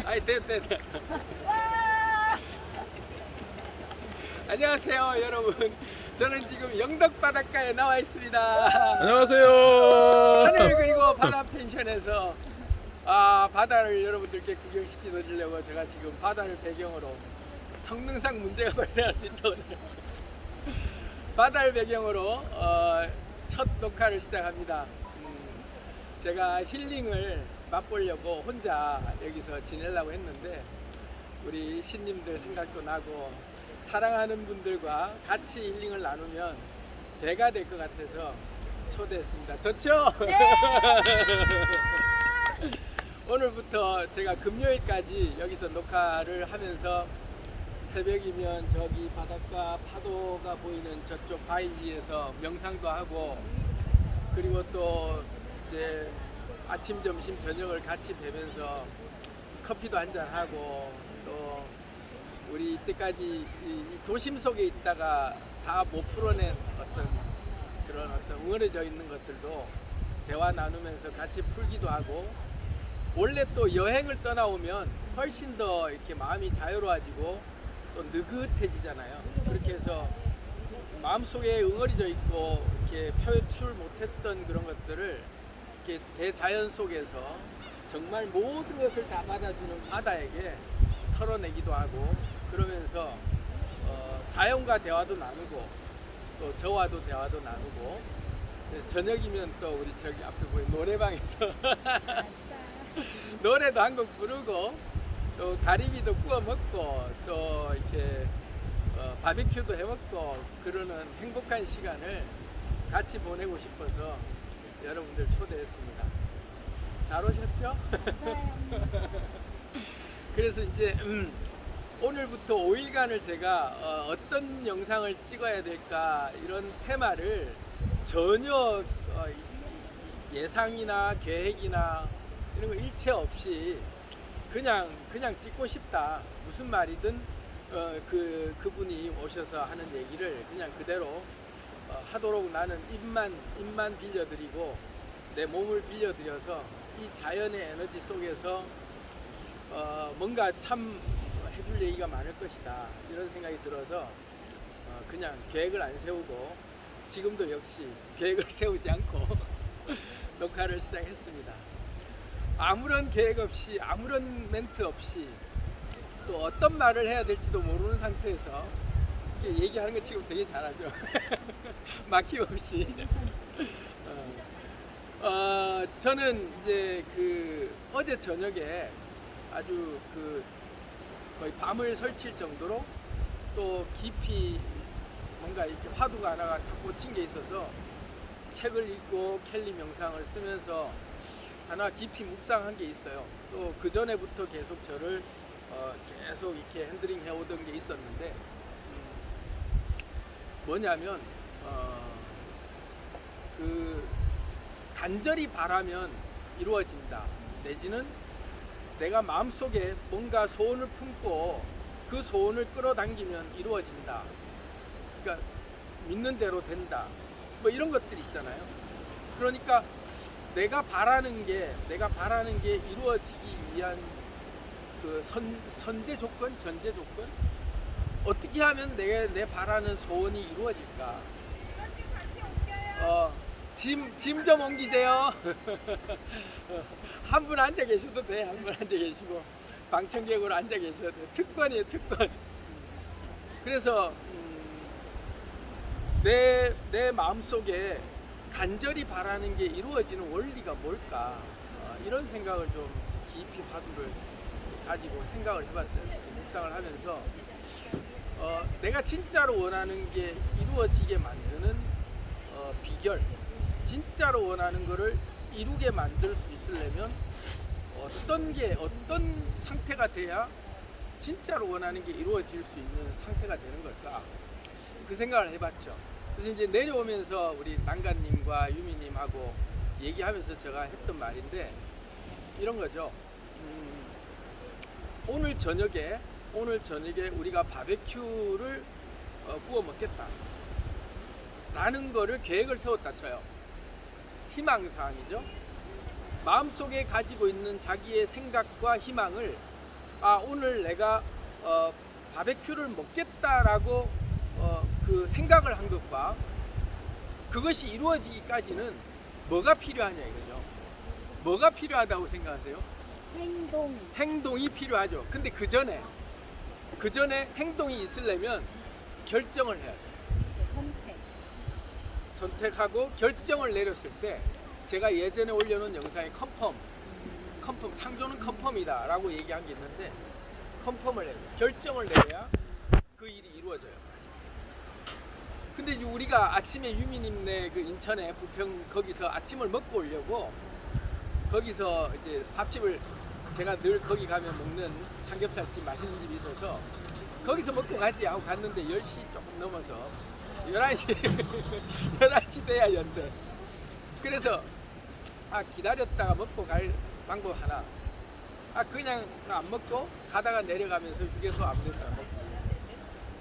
아이 됐. 안녕하세요 여러분. 저는 지금 영덕 바닷가에 나와 있습니다. 안녕하세요. 하늘 그리고 바다 펜션에서 바다를 여러분들께 구경시켜 드리려고 제가 지금 바다를 배경으로 성능상 문제가 발생할 수 있다고 바다를 배경으로 첫 녹화를 시작합니다. 제가 힐링을 맛보려고 혼자 여기서 지내려고 했는데 우리 신님들 생각도 나고 사랑하는 분들과 같이 힐링을 나누면 배가 될 것 같아서 초대했습니다. 좋죠? 네. 오늘부터 제가 금요일까지 여기서 녹화를 하면서 새벽이면 저기 바닷가 파도가 보이는 저쪽 바위 위에서 명상도 하고 그리고 또 이제 아침, 점심, 저녁을 같이 뵈면서 커피도 한잔 하고 또 우리 이때까지 이 도심 속에 있다가 다 못 풀어낸 그런 응어려져 있는 것들도 대화 나누면서 같이 풀기도 하고 원래 또 여행을 떠나오면 훨씬 더 이렇게 마음이 자유로워지고 또 느긋해지잖아요. 그렇게 해서 마음속에 응어리져 있고 이렇게 표출 못했던 그런 것들을 이렇게 대자연 속에서 정말 모든 것을 다 받아주는 바다에게 털어내기도 하고 그러면서 자연과 대화도 나누고 또 저와도 대화도 나누고 저녁이면 또 우리 저기 앞에 보이는 노래방에서 노래도 한 곡 부르고 또 가리비도 구워 먹고 또 이렇게 바비큐도 해 먹고 그러는 행복한 시간을 같이 보내고 싶어서 여러분들 초대했습니다. 잘 오셨죠? 그래서 이제 오늘부터 5일간을 제가 어떤 영상을 찍어야 될까 이런 테마를 전혀 예상이나 계획이나 이런 거 일체 없이 그냥 찍고 싶다. 무슨 말이든 그분이 오셔서 하는 얘기를 그냥 그대로 하도록 나는 입만 빌려드리고 내 몸을 빌려드려서 이 자연의 에너지 속에서 뭔가 참 해줄 얘기가 많을 것이다 이런 생각이 들어서 그냥 계획을 안 세우고 지금도 역시 계획을 세우지 않고 녹화를 시작했습니다. 아무런 계획 없이 아무런 멘트 없이 또 어떤 말을 해야 될지도 모르는 상태에서 얘기하는 거 지금 되게 잘하죠. 막힘없이. 저는 이제 어제 저녁에 아주 거의 밤을 설칠 정도로 또 깊이 뭔가 이렇게 화두가 하나가 딱 꽂힌 게 있어서 책을 읽고 켈리 명상을 쓰면서 하나 깊이 묵상한 게 있어요. 또 그 전에부터 계속 저를 계속 이렇게 핸들링 해오던 게 있었는데 뭐냐면 간절히 바라면 이루어진다 내지는 내가 마음속에 뭔가 소원을 품고 그 소원을 끌어당기면 이루어진다. 그러니까 믿는 대로 된다. 뭐 이런 것들이 있잖아요. 그러니까 내가 바라는 게 이루어지기 위한 그 선제 조건, 전제 조건? 어떻게 하면 내 바라는 소원이 이루어질까? 짐 좀 옮기세요. 한 분 앉아 계셔도 돼. 한 분 앉아 계시고 방청객으로 앉아 계셔도 돼. 특권이에요, 특권. 그래서 내 마음속에 간절히 바라는 게 이루어지는 원리가 뭘까? 이런 생각을 좀 깊이 화두를 가지고 생각을 해봤어요. 묵상을 하면서 내가 진짜로 원하는 게 이루어지게 만드는 비결, 진짜로 원하는 거를 이루게 만들 수 있으려면 어떤 상태가 돼야 진짜로 원하는 게 이루어질 수 있는 상태가 되는 걸까? 그 생각을 해봤죠. 그래서 이제 내려오면서 우리 난간님과 유미님하고 얘기하면서 제가 했던 말인데 이런 거죠. 오늘 저녁에 우리가 바베큐를 구워 먹겠다 라는 거를 계획을 세웠다 쳐요. 희망사항이죠. 마음속에 가지고 있는 자기의 생각과 희망을 오늘 내가 바베큐를 먹겠다라고 그 생각을 한 것과 그것이 이루어지기까지는 뭐가 필요하냐 이거죠. 뭐가 필요하다고 생각하세요? 행동이 필요하죠. 근데 그 전에 행동이 있으려면 결정을 해야 돼요. 선택하고 결정을 내렸을 때 제가 예전에 올려놓은 영상에 컨펌 창조는 컨펌이다 라고 얘기한 게 있는데 컨펌을 해야 돼요. 결정을 내려야 그 일이 이루어져요. 근데 이제 우리가 아침에 유미님네 그 인천에 부평 거기서 아침을 먹고 오려고 거기서 이제 밥집을 제가 늘 거기 가면 먹는 삼겹살집 맛있는 집이 있어서 거기서 먹고 가지 하고 갔는데 10시 조금 넘어서 11시 돼야 연대. 그래서 기다렸다가 먹고 갈 방법 하나. 그냥 안 먹고 가다가 내려가면서 휴게소 아무데나 먹지.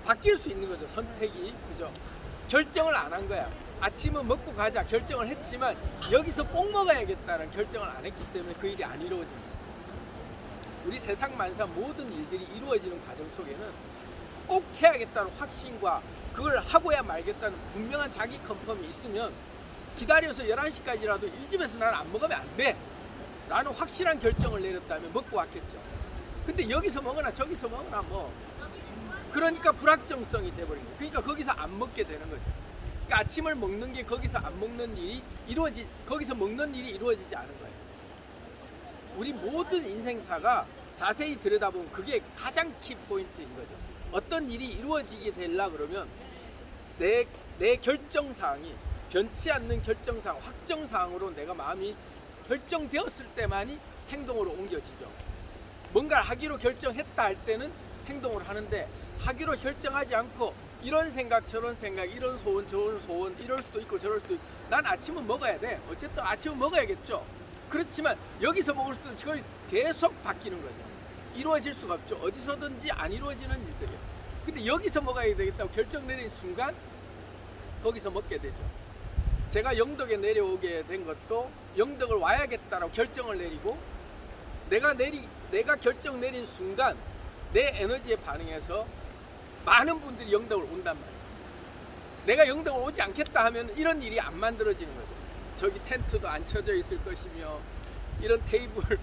바뀔 수 있는 거죠. 선택이. 그죠? 결정을 안 한 거야. 아침은 먹고 가자 결정을 했지만 여기서 꼭 먹어야겠다는 결정을 안 했기 때문에 그 일이 안 이루어집니다. 우리 세상 만사 모든 일들이 이루어지는 과정 속에는 꼭 해야겠다는 확신과 그걸 하고야 말겠다는 분명한 자기 컨펌이 있으면 기다려서 11시까지라도 이 집에서 나는 안 먹으면 안 돼 라는 확실한 결정을 내렸다면 먹고 왔겠죠. 근데 여기서 먹으나 저기서 먹으나 뭐 그러니까 불확정성이 돼버린 거예요. 그러니까 거기서 안 먹게 되는 거죠. 그러니까 아침을 먹는 게 거기서 안 먹는 일이 거기서 먹는 일이 이루어지지 않은 거예요. 우리 모든 인생사가 자세히 들여다보면 그게 가장 키포인트인 거죠. 어떤 일이 이루어지게 되려 그러면 내 결정사항이 변치 않는 결정사항, 확정사항으로 내가 마음이 결정되었을 때만이 행동으로 옮겨지죠. 뭔가를 하기로 결정했다 할 때는 행동을 하는데 하기로 결정하지 않고 이런 생각 저런 생각 이런 소원 저런 소원 이럴 수도 있고 저럴 수도 있고 난 아침은 먹어야 돼. 어쨌든 아침은 먹어야겠죠. 그렇지만 여기서 먹을 수도 그걸 계속 바뀌는 거죠. 이루어질 수가 없죠. 어디서든지 안 이루어지는 일들이에요. 근데 여기서 먹어야 되겠다고 결정 내린 순간 거기서 먹게 되죠. 제가 영덕에 내려오게 된 것도 영덕을 와야겠다라고 결정을 내리고 내가 결정 내린 순간 내 에너지에 반응해서 많은 분들이 영덕을 온단 말이에요. 내가 영덕을 오지 않겠다 하면 이런 일이 안 만들어지는 거죠. 저기 텐트도 안 쳐져 있을 것이며 이런 테이블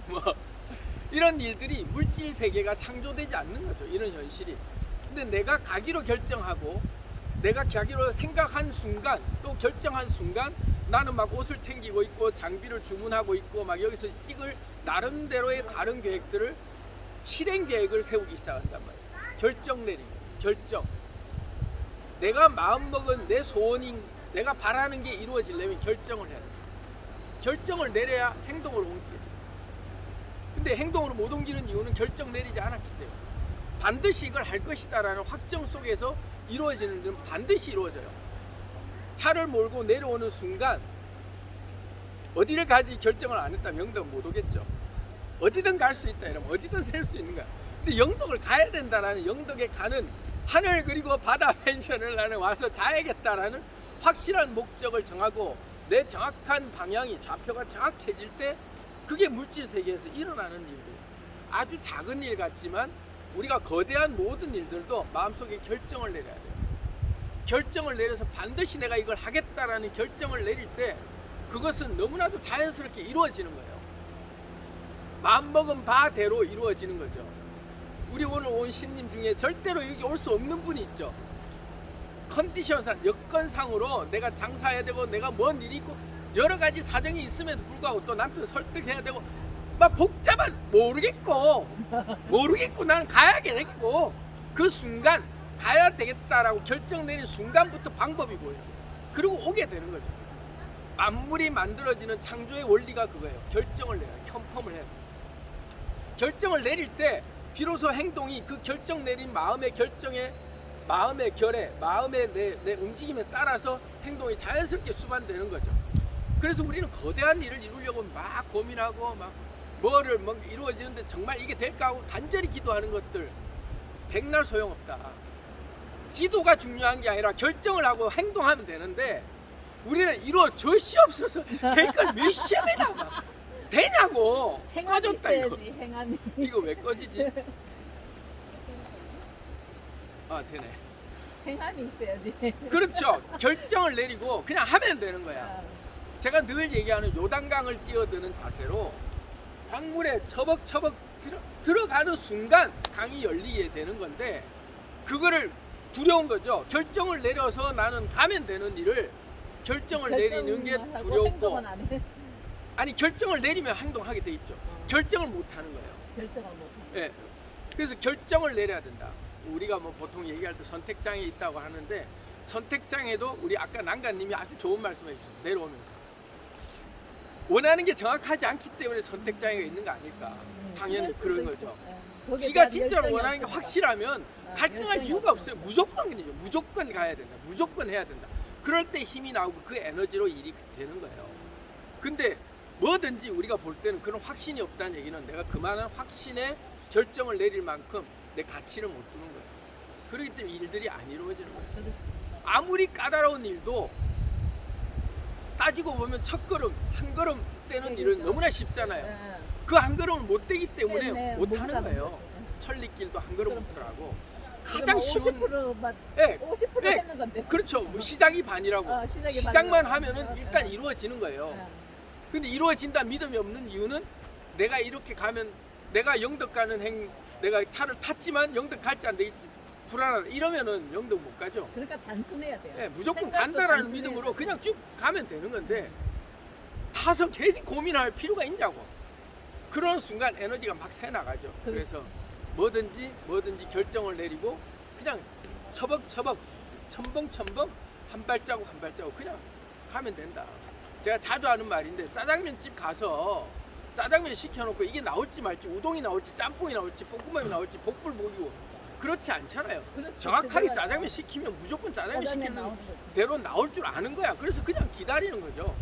이런 일들이 물질 세계가 창조되지 않는 거죠. 이런 현실이. 근데 내가 가기로 결정하고 내가 가기로 생각한 순간 또 결정한 순간 나는 막 옷을 챙기고 있고 장비를 주문하고 있고 막 여기서 찍을 나름대로의 다른 계획들을 실행 계획을 세우기 시작한단 말이에요. 결정 내리고 결정. 내가 마음먹은 내 소원인 내가 바라는 게 이루어지려면 결정을 해야 돼요. 결정을 내려야 행동을 옮겨요. 근데 행동으로 못 옮기는 이유는 결정 내리지 않았기 때문에 반드시 이걸 할 것이다 라는 확정 속에서 이루어지는 일은 반드시 이루어져요. 차를 몰고 내려오는 순간 어디를 가지 결정을 안 했다면 영덕은 못 오겠죠. 어디든 갈 수 있다 이러면 어디든 살 수 있는 거야. 근데 영덕을 가야 된다라는 영덕에 가는 하늘 그리고 바다 펜션을 나는 와서 자야겠다라는 확실한 목적을 정하고 내 정확한 방향이 좌표가 정확해질 때 그게 물질 세계에서 일어나는 일들. 아주 작은 일 같지만 우리가 거대한 모든 일들도 마음속에 결정을 내려야 돼요. 결정을 내려서 반드시 내가 이걸 하겠다라는 결정을 내릴 때 그것은 너무나도 자연스럽게 이루어지는 거예요. 마음먹은 바대로 이루어지는 거죠. 우리 오늘 온 신님 중에 절대로 여기 올 수 없는 분이 있죠. 컨디션상 여건상으로 내가 장사해야 되고 내가 뭔 일이 있고 여러 가지 사정이 있음에도 불구하고 또 남편 설득해야 되고 막 복잡한 모르겠고 나는 가야겠고 그 순간 가야 되겠다라고 결정 내린 순간부터 방법이 보여요. 그리고 오게 되는 거죠. 만물이 만들어지는 창조의 원리가 그거예요. 결정을 내요. 컨펌을 해요. 결정을 내릴 때 비로소 행동이 그 결정 내린 마음의 결정에 마음의 결에 마음의 내 움직임에 따라서 행동이 자연스럽게 수반되는 거죠. 그래서 우리는 거대한 일을 이루려고 막 고민하고 막 뭐를 막 이루어지는데 정말 이게 될까 하고 간절히 기도하는 것들 백날 소용없다. 기도가 중요한 게 아니라 결정을 하고 행동하면 되는데 우리는 이루어져 시 없어서 될 걸 몇 시험에다 되냐고. 행함이 꺼졌다 이거. 있어야지. 행함이. 이거 왜 꺼지지? 아 되네. 행함이 있어야지. 그렇죠. 결정을 내리고 그냥 하면 되는 거야. 아, 제가 늘 얘기하는 요단강을 뛰어드는 자세로 강물에 처벅처벅 들어가는 순간 강이 열리게 되는 건데 그거를 두려운 거죠. 결정을 내려서 나는 가면 되는 일을 결정을 내리는 게 결정만 하고 두렵고 행동은 안 해. 아니 결정을 내리면 행동하게 돼 있죠. 결정을 못 하는 거예요. 결정을 못 해. 예. 그래서 결정을 내려야 된다. 우리가 뭐 보통 얘기할 때 선택장애 있다고 하는데 선택장애도 우리 아까 난가님이 아주 좋은 말씀해 주셨어요. 내려오면서 원하는 게 정확하지 않기 때문에 선택장애가 있는 거 아닐까. 당연히 그럴 그런 수도 거죠. 있고. 거기에 지가 대한 진짜로 열정이 원하는 게 없으니까. 확실하면 아, 갈등할 열정이 이유가 없으니까. 없어요. 무조건 그죠. 무조건 가야 된다. 무조건 해야 된다. 그럴 때 힘이 나오고 그 에너지로 일이 되는 거예요. 근데 뭐든지 우리가 볼 때는 그런 확신이 없다는 얘기는 내가 그만한 확신에 결정을 내릴 만큼 내 가치를 못 두는 거예요. 그렇기 때문에 일들이 안 이루어지는 거예요. 그렇지. 아무리 까다로운 일도 따지고 보면 첫 걸음, 한 걸음 떼는 일은 그러니까. 너무나 쉽잖아요. 예. 그 한 걸음을 못 떼기 때문에 때문에 못 못 하는 가는 거예요. 거죠. 천리길도 한 걸음부터 하고 그럼 가장 쉬운 50%만 예, 50% 예. 했는 건데. 그렇죠. 뭐 시작이 반이라고. 시작이 시작만 반이라고. 하면은 일단 이루어지는 거예요. 근데 이루어진다 믿음이 없는 이유는 내가 이렇게 가면 내가 영덕 가는 내가 차를 탔지만 영덕 갈지 안 되겠지 불안하다 이러면은 영덕 못 가죠. 그러니까 단순해야 돼요. 예, 무조건 생각도 간다라는 단순해야 믿음으로 돼요. 그냥 쭉 가면 되는 건데 타서 괜히 고민할 필요가 있냐고. 그런 순간 에너지가 막 새 나가죠. 그래서 뭐든지 결정을 내리고 그냥 처벅처벅 첨벙첨벙 한 발자국 한 발자국 그냥 가면 된다. 제가 자주 하는 말인데 짜장면집 가서 짜장면 시켜놓고 이게 나올지 말지 우동이 나올지 짬뽕이 나올지 볶음밥이 나올지 복불복이고 그렇지 않잖아요. 그렇죠. 정확하게 그거가 짜장면 시키면 무조건 짜장면 짜장면 시키는 나오는 거죠. 대로 나올 줄 아는 거야. 그래서 그냥 기다리는 거죠.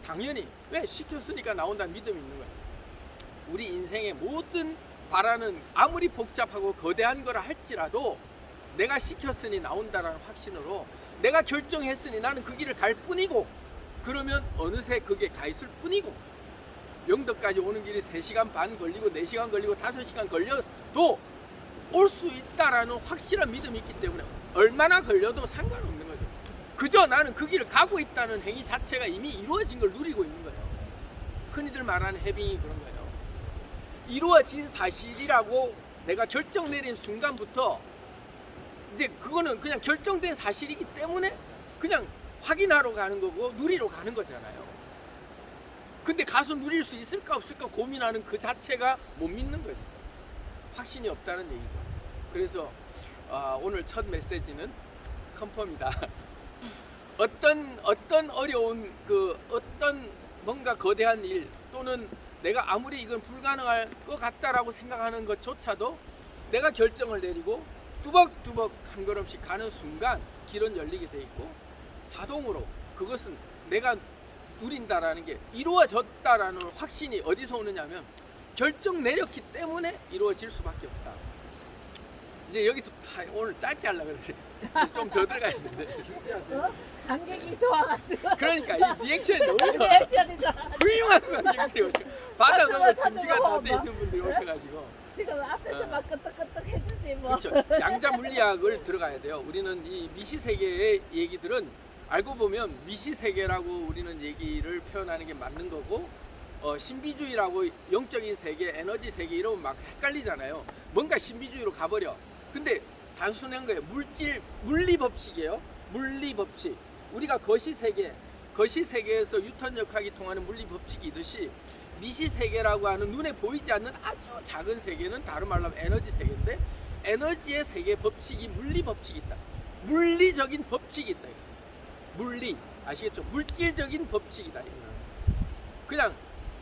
당연히 왜 시켰으니까 나온다는 믿음이 있는 거야. 우리 인생의 모든 바라는 아무리 복잡하고 거대한 거라 할지라도 내가 시켰으니 나온다라는 확신으로 내가 결정했으니 나는 그 길을 갈 뿐이고 그러면 어느새 그게 가 있을 뿐이고 영덕까지 오는 길이 3시간 반 걸리고 4시간 걸리고 5시간 걸려도 올 수 있다라는 확실한 믿음이 있기 때문에 얼마나 걸려도 상관없는 거죠. 그저 나는 그 길을 가고 있다는 행위 자체가 이미 이루어진 걸 누리고 있는 거예요. 흔히들 말하는 해빙이 그런 거예요. 이루어진 사실이라고 내가 결정 내린 순간부터 이제 그거는 그냥 결정된 사실이기 때문에 그냥 확인하러 가는 거고 누리러 가는 거잖아요. 근데 가서 누릴 수 있을까 없을까 고민하는 그 자체가 못 믿는 거죠. 확신이 없다는 얘기죠. 그래서 오늘 첫 메시지는 컨펌이다. 어떤 어려운 어떤 뭔가 거대한 일 또는 내가 아무리 이건 불가능할 것 같다라고 생각하는 것조차도 내가 결정을 내리고 뚜벅뚜벅 한 걸음씩 가는 순간 길은 열리게 돼 있고 자동으로 그것은 내가 누린다라는 게 이루어졌다라는 확신이 어디서 오느냐면 결정 내렸기 때문에 이루어질 수밖에 없다. 이제 여기서 오늘 짧게 하려고 그랬어요. 좀 더 들어가야 되는데. 관객이 좋아가지고. 그러니까 이 리액션이 너무 좋아. 리액션이 좋아. 훌륭한 관객들이 오셔. 받아놓은 박수가 준비가 다 돼 찾아봐. 있는 분들이 오셔가지고. 지금 앞에서 막 끄떡끄떡 해주지 뭐. 그렇죠. 양자 물리학을 들어가야 돼요. 우리는 이 미시 세계의 얘기들은 알고 보면 미시 세계라고 우리는 얘기를 표현하는 게 맞는 거고 신비주의라고 영적인 세계, 에너지 세계 이러면 막 헷갈리잖아요. 뭔가 신비주의로 가버려. 근데 단순한 거예요. 물리 법칙이에요. 물리 법칙. 우리가 거시 세계에서 유턴역학이 통하는 물리 법칙이듯이 미시 세계라고 하는 눈에 보이지 않는 아주 작은 세계는 다른 말로 하면 에너지 세계인데 에너지의 세계 법칙이 물리 법칙이 있다. 물리적인 법칙이 있다. 물리 아시겠죠? 물질적인 법칙이다. 그냥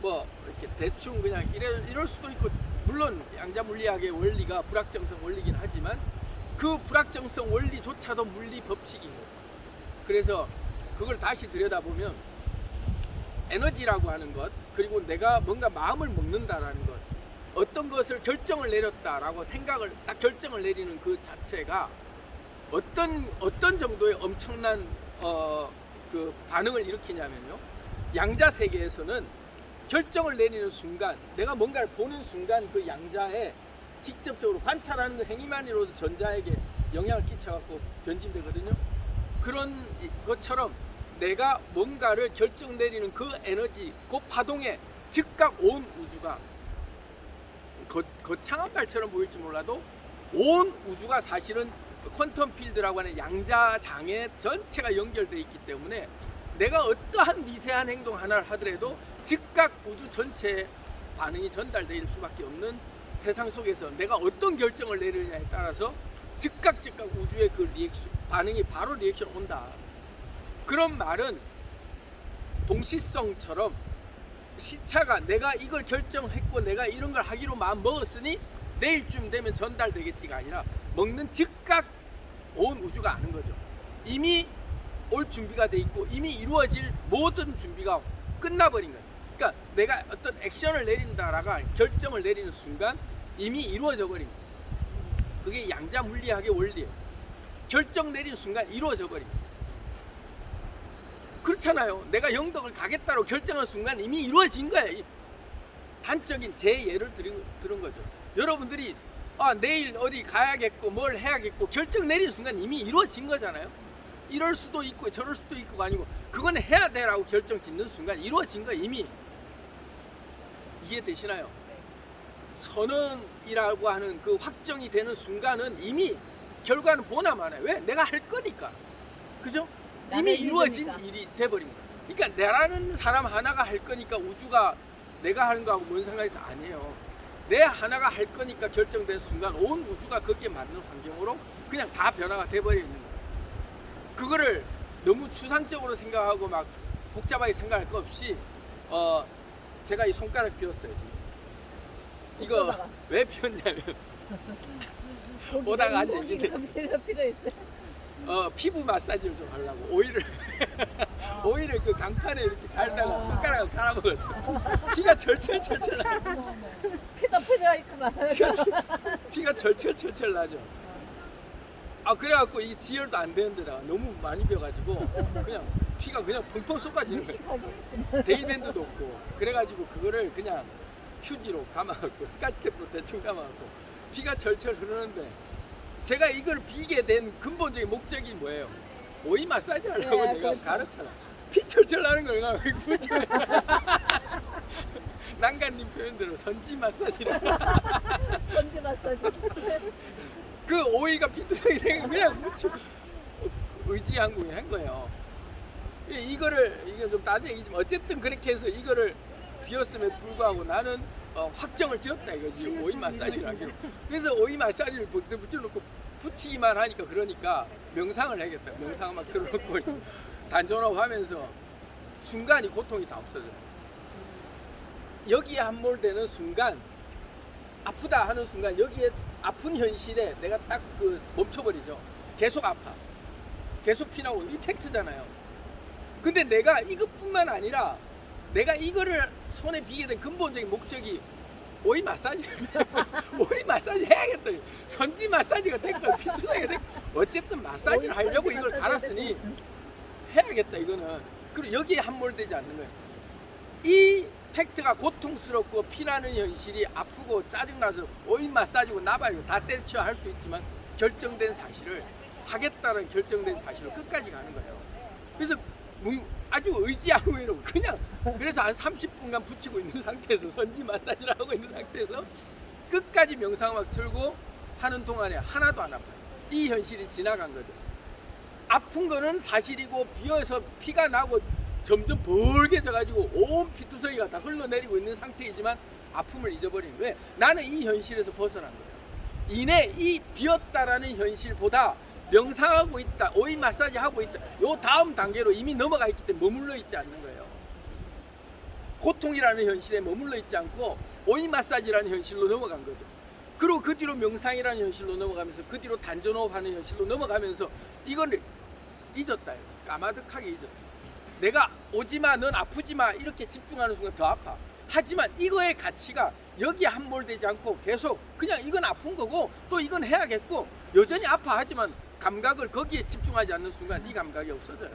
뭐 이렇게 대충 그냥 이럴 수도 있고 물론 양자 물리학의 원리가 불확정성 원리긴 하지만 그 불확정성 원리조차도 물리 법칙인 거예요. 그래서 그걸 다시 들여다보면 에너지라고 하는 것 그리고 내가 뭔가 마음을 먹는다라는 것 어떤 것을 결정을 내렸다라고 생각을 딱 결정을 내리는 그 자체가 어떤 정도의 엄청난 그 반응을 일으키냐면요. 양자 세계에서는 결정을 내리는 순간, 내가 뭔가를 보는 순간 그 양자에 직접적으로 관찰하는 그 행위만으로도 전자에게 영향을 끼쳐갖고 변진되거든요. 그런 것처럼 내가 뭔가를 결정 내리는 그 에너지, 그 파동에 즉각 온 우주가, 거창한 말처럼 보일지 몰라도 온 우주가 사실은 퀀텀 필드라고 하는 양자장애 전체가 연결되어 있기 때문에 내가 어떠한 미세한 행동 하나를 하더라도 즉각 우주 전체에 반응이 전달될 수밖에 없는 세상 속에서 내가 어떤 결정을 내리느냐에 따라서 즉각 우주의 그 리액션, 반응이 바로 리액션 온다. 그런 말은 동시성처럼 시차가 내가 이걸 결정했고 내가 이런 걸 하기로 마음 먹었으니 내일쯤 되면 전달되겠지가 아니라 먹는 즉각 온 우주가 아는 거죠. 이미 올 준비가 돼 있고 이미 이루어질 모든 준비가 끝나버린 거예요. 그러니까 내가 어떤 액션을 내린다라가 결정을 내리는 순간 이미 이루어져 버린 거예요. 그게 양자 물리학의 원리예요. 결정 내린 순간 이루어져 버린 거예요. 그렇잖아요. 내가 영덕을 가겠다고 결정한 순간 이미 이루어진 거예요. 단적인 제 예를 들은 거죠. 여러분들이 내일 어디 가야겠고 뭘 해야겠고 결정 내린 순간 이미 이루어진 거잖아요. 이럴 수도 있고 저럴 수도 있고가 아니고 그건 해야 돼라고 결정 짓는 순간 이루어진 거예요. 이미. 이해되시나요? 선언이라고 하는 그 확정이 되는 순간은 이미 결과는 보나 마나요. 왜? 내가 할 거니까. 그죠? 이미 이루어진 일이 돼버린 거예요. 그러니까 내라는 사람 하나가 할 거니까 우주가 내가 하는 거하고 뭔 상관이 아니에요. 내 하나가 할 거니까 결정된 순간 온 우주가 거기에 맞는 환경으로 그냥 다 변화가 돼버려 있는 거예요. 그거를 너무 추상적으로 생각하고 막 복잡하게 생각할 거 없이 제가 이 손가락 비웠어요. 지금. 이거 왜 비웠냐면 오다가 한 얘기인데 피부 마사지를 좀 하려고 오일을 그 강판에 이렇게 달다가 손가락을 갈아먹었어. 피가 절철 나요. 피도 필요하구만. 피가 절철 나죠. 그래갖고 이게 지혈도 안 되는 데다가 너무 많이 비어가지고 그냥 피가 그냥 펑펑 쏟아지는 거예요. 데이밴드도 없고 그래가지고 그거를 그냥 휴지로 감아갖고 스카치 테이프로 대충 감아갖고 피가 절철 흐르는데 제가 이걸 비게 된 근본적인 목적이 뭐예요? 오이 마사지 하려고 내가 그렇죠. 가르쳐라. 피 철철 나는 거가 굳이 난간님 표현대로 선지 마사지를 선지 마사지. 그 오이가 피투성이 되고 그냥 묻혀 의지항공이 한 거예요. 이게 좀 다른 얘기지만 어쨌든 그렇게 해서 이거를 비웠음에도 불구하고 나는 확정을 지었다 이거지. 오이 마사지를 하기로. 그래서 오이 마사지를 붙여놓고 붙이기만 하니까 그러니까 명상을 해야겠다. 명상을 막 들어놓고 단전호흡 하면서 순간이 고통이 다 없어져요. 여기에 함몰되는 순간 아프다 하는 순간 여기에 아픈 현실에 내가 딱 그 멈춰버리죠. 계속 아파. 계속 피나고 이 팩트잖아요. 근데 내가 이것뿐만 아니라 내가 이거를 손에 비게 된 근본적인 목적이 오이 마사지 오이 마사지 해야겠다. 선지 마사지가 됐고 피투성이가 됐고 어쨌든 마사지를 하려고 이걸 갈았으니 해야겠다 이거는. 그리고 여기에 함몰되지 않는 거예요. 이 팩트가 고통스럽고 피나는 현실이 아프고 짜증나서 오이 마사지고 나발이고 다 때려치워 할 수 있지만 결정된 사실을 하겠다는 결정된 사실을 끝까지 가는 거예요. 그래서 아주 의지하고 이러고 그냥 그래서 한 30분간 붙이고 있는 상태에서 선지 마사지를 하고 있는 상태에서 끝까지 명상음악 틀고 하는 동안에 하나도 안 아파요. 이 현실이 지나간 거죠. 아픈 거는 사실이고 비어서 피가 나고 점점 벌게져 가지고 온 피투성이가 다 흘러내리고 있는 상태이지만 아픔을 잊어버린. 왜? 나는 이 현실에서 벗어난 거예요. 이내 이 비었다라는 현실보다 명상하고 있다, 오이 마사지 하고 있다, 요 다음 단계로 이미 넘어가 있기 때문에 머물러 있지 않는 거예요. 고통이라는 현실에 머물러 있지 않고 오이 마사지라는 현실로 넘어간 거죠. 그리고 그 뒤로 명상이라는 현실로 넘어가면서 그 뒤로 단전호흡하는 현실로 넘어가면서 이걸 잊었다. 까마득하게 잊었다. 내가 오지마, 넌 아프지마 이렇게 집중하는 순간 더 아파. 하지만 이거의 가치가 여기에 함몰되지 않고 계속 그냥 이건 아픈 거고 또 이건 해야겠고 여전히 아파하지만 감각을 거기에 집중하지 않는 순간 이 감각이 없어져요.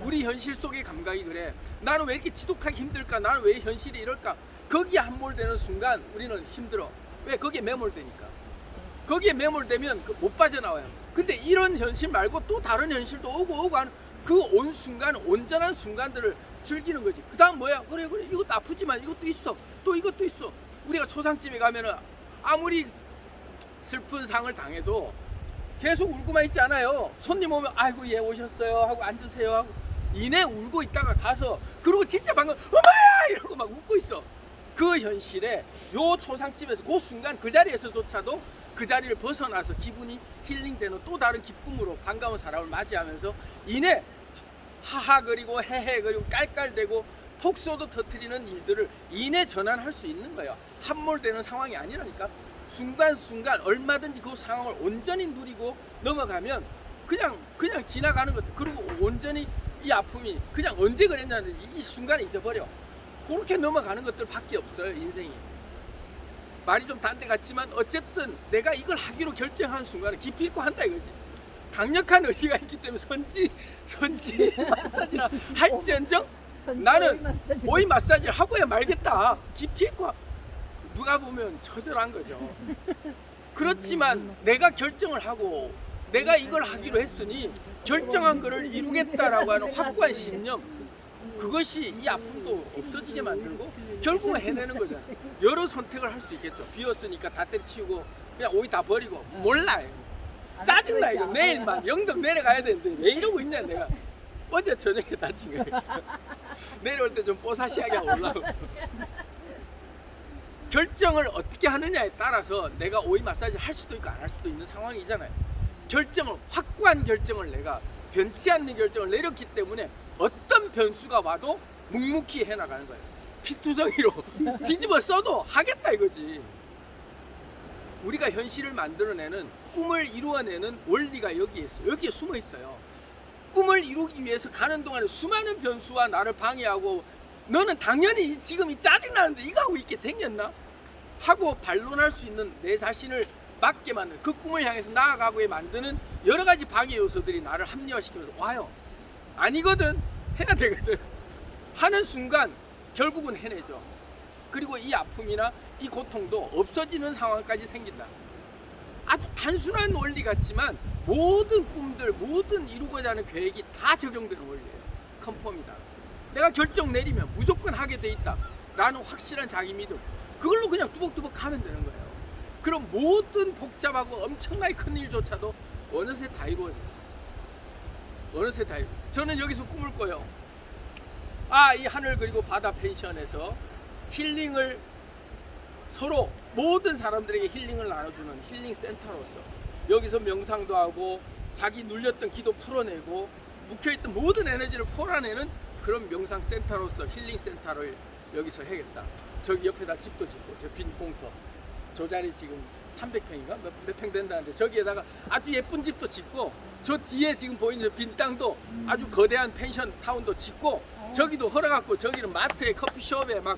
우리 현실 속의 감각이 그래. 나는 왜 이렇게 지독하게 힘들까? 나는 왜 현실이 이럴까? 거기에 함몰되는 순간 우리는 힘들어. 왜? 거기에 매몰되니까. 거기에 매몰되면 못 빠져나와요. 근데 이런 현실 말고 또 다른 현실도 오고 하는 그 온 순간, 온전한 순간들을 즐기는 거지. 그 다음 뭐야? 그래 이것도 아프지만 이것도 있어. 또 이것도 있어. 우리가 초상집에 가면은 아무리 슬픈 상을 당해도 계속 울고만 있지 않아요. 손님 오면 아이고 예 오셨어요 하고 앉으세요 하고 이내 울고 있다가 가서 그리고 진짜 방금 엄마야 이러고 막 웃고 있어. 그 현실에 요 초상집에서 그 순간 그 자리에서조차도 그 자리를 벗어나서 기분이 힐링되는 또 다른 기쁨으로 반가운 사람을 맞이하면서 이내 하하거리고 헤헤거리고 깔깔대고 폭소도 터뜨리는 일들을 이내 전환할 수 있는 거예요. 함몰되는 상황이 아니라니까. 순간순간 얼마든지 그 상황을 온전히 누리고 넘어가면 그냥 지나가는 것. 그리고 온전히 이 아픔이 그냥 언제 그랬냐는 이 순간에 잊어버려. 그렇게 넘어가는 것들밖에 없어요. 인생이. 말이 좀 단데 같지만 어쨌든 내가 이걸 하기로 결정한 순간에 기피 있고 한다 이거지. 강력한 의지가 있기 때문에 선지 마사지나 할지언정 나는 오이 마사지를 하고야 말겠다. 기피 있고 누가 보면 처절한 거죠. 그렇지만 내가 결정을 하고 내가 이걸 하기로 했으니 결정한 거를 이루겠다라고 하는 확고한 신념, 그것이 이 아픔도 없어지게 만들고 결국은 해내는 거잖아요. 여러 선택을 할 수 있겠죠. 비었으니까 다 때려치우고 그냥 오이 다 버리고 몰라요. 짜증나 이거. 내일만 영덕 내려가야 되는데 왜 이러고 있냐 내가. 어제 저녁에 다친 거예요. 내려올 때 좀 뽀사시하게 올라오고. 결정을 어떻게 하느냐에 따라서 내가 오이 마사지 할 수도 있고 안 할 수도 있는 상황이잖아요. 확고한 결정을 내가 변치 않는 결정을 내렸기 때문에 어떤 변수가 와도 묵묵히 해나가는 거예요. 피투성이로 뒤집어 써도 하겠다 이거지. 우리가 현실을 만들어내는 꿈을 이루어내는 원리가 여기에 숨어 있어요. 꿈을 이루기 위해서 가는 동안에 수많은 변수와 나를 방해하고 너는 당연히 지금 이 짜증나는데 이거 하고 있게 생겼나? 하고 반론할 수 있는 내 자신을 맞게 만드는 그 꿈을 향해서 나아가고에 만드는 여러 가지 방해 요소들이 나를 합리화시키면서 와요. 아니거든. 해야 되거든. 하는 순간 결국은 해내죠. 그리고 이 아픔이나 이 고통도 없어지는 상황까지 생긴다. 아주 단순한 원리 같지만 모든 꿈들, 모든 이루고자 하는 계획이 다 적용되는 원리예요. 컨펌이다. 내가 결정 내리면 무조건 하게 돼 있다 라는 확실한 자기 믿음, 그걸로 그냥 뚜벅뚜벅 하면 되는 거예요. 그럼 모든 복잡하고 엄청나게 큰 일조차도 어느새 다 이루어져요. 어느새 다 이루어져요. 저는 여기서 꿈을 꿔요. 이 하늘 그리고 바다 펜션에서 힐링을 서로 모든 사람들에게 힐링을 나눠주는 힐링 센터로서 여기서 명상도 하고 자기 눌렸던 기도 풀어내고 묵혀있던 모든 에너지를 풀어내는 그런 명상 센터로서 힐링 센터를 여기서 해야겠다. 저기 옆에다 집도 짓고 저 빈 공터 저 자리 지금 300평인가 몇 평 된다는데 저기에다가 아주 예쁜 집도 짓고 저 뒤에 지금 보이는 빈 땅도 아주 거대한 펜션 타운도 짓고 저기도 헐어갖고 저기는 마트에 커피숍에 막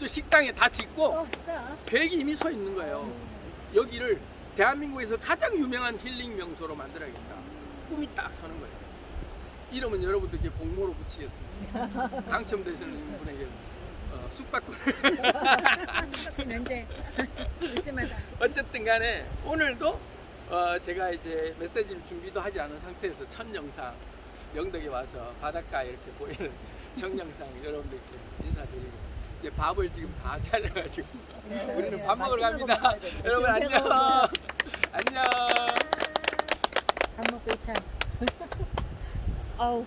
저 식당에 다 짓고 계획이 이미 서 있는 거예요. 여기를 대한민국에서 가장 유명한 힐링 명소로 만들어야겠다. 꿈이 딱 서는 거예요. 이름은 여러분들께 공모로 붙이겠습니다. 당첨되시는 분에게 숙박권. 면제 그때마다. 어쨌든 간에 오늘도 제가 이제 메시지를 준비도 하지 않은 상태에서 첫 영상 영덕에 와서 바닷가 이렇게 보이는 정영상 여러분들께 인사드리고 이제 밥을 지금 다 차려가지고 우리는 밥 먹으러 갑니다. 여러분 안녕. 안녕. 밥 먹고 있자. 아우.